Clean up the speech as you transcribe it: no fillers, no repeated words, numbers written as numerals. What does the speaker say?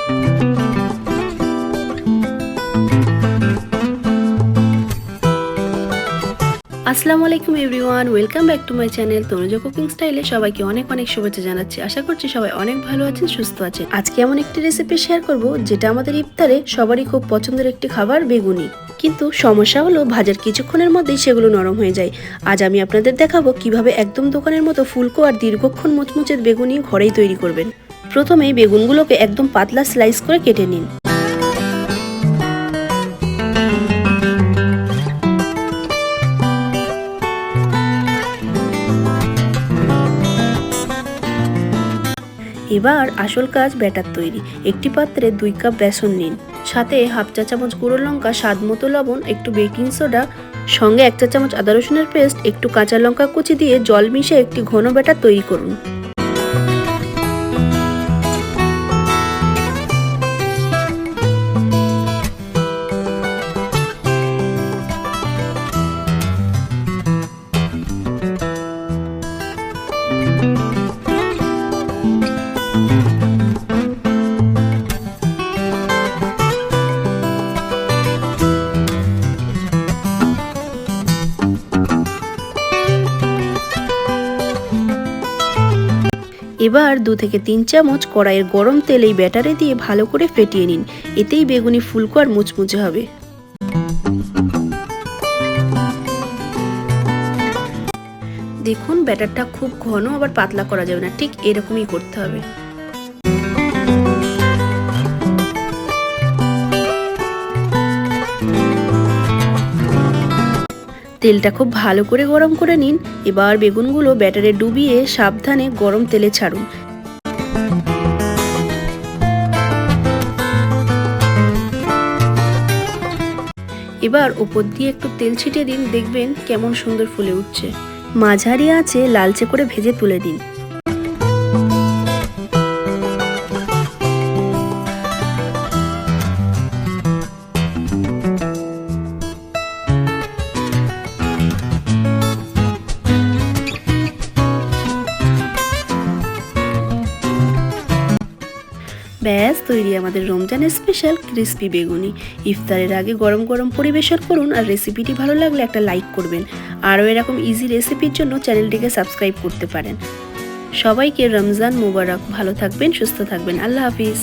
আসসালামু আলাইকুম everyone, welcome back to my channel Tanuja cooking স্টাইলে সবাইকে অনেক অনেক শুভেচ্ছা জানাচ্ছি। আশা করছি সবাই অনেক ভালো আছেন, সুস্থ আছেন। আজকে এমন একটি রেসিপি শেয়ার করব যেটা আমাদের ইফতারে সবারই খুব পছন্দের একটি খাবার, বেগুনি। কিন্তু সমস্যা হলো ভাজার কিছুক্ষণের মধ্যেই সেগুলো নরম হয়ে যায়। আজ আমি আপনাদের দেখাবো কিভাবে একদম দোকানের মতো ফুলকো আর দীর্ঘক্ষণ মুচমুচের বেগুনি ঘরেই তৈরি করবেন। প্রথমেই বেগুনগুলোকে একদম পাতলা স্লাইস করে কেটে নিন। এবার আসল কাজ ব্যাটার তৈরি। একটি পাত্রে 2 কাপ বেসন নিন, সাথে হাফ চা চামচ গুঁড়ো লঙ্কা, স্বাদ মতো লবণ, একটু বেকিং সোডা, সঙ্গে 1 চা চামচ আদা রসুনের পেস্ট, একটু কাঁচা লঙ্কা কুচি দিয়ে জল মিশিয়ে একটি ঘন ব্যাটার তৈরি করুন। এবার 2 থেকে 3 চামচ কড়াইয়ের গরম তেল এই ব্যাটারে দিয়ে ভালো করে ফেটিয়ে নিন। এতেই বেগুনি ফুলকো আর মুচমুচে হবে। দেখুন, ব্যাটারটা খুব ঘন আবার পাতলা করা যাবে না, ঠিক এরকমই করতে হবে। তেলটা খুব ভালো করে গরম করে নিন। এবার বেগুনগুলো ব্যাটারে ডুবিয়ে সাবধানে গরম তেলে ছাড়ুন। এবার উপর দিয়ে একটু তেল ছিটিয়ে দিন, দেখবেন কেমন সুন্দর ফুলে উঠছে। মাঝারি আঁচে লালচে করে ভেজে তুলে দিন। ব্যাস তৈরি আমাদের রমজানের স্পেশাল ক্রিস্পি বেগুনি। ইফতারের আগে গরম গরম পরিবেশন করুন, আর রেসিপিটি ভালো লাগলে একটা লাইক করবেন। আরও এরকম ইজি রেসিপির জন্য চ্যানেলটিকে সাবস্ক্রাইব করতে পারেন। সবাইকে রমজান মোবারক। ভালো থাকবেন, সুস্থ থাকবেন। আল্লাহ হাফিজ।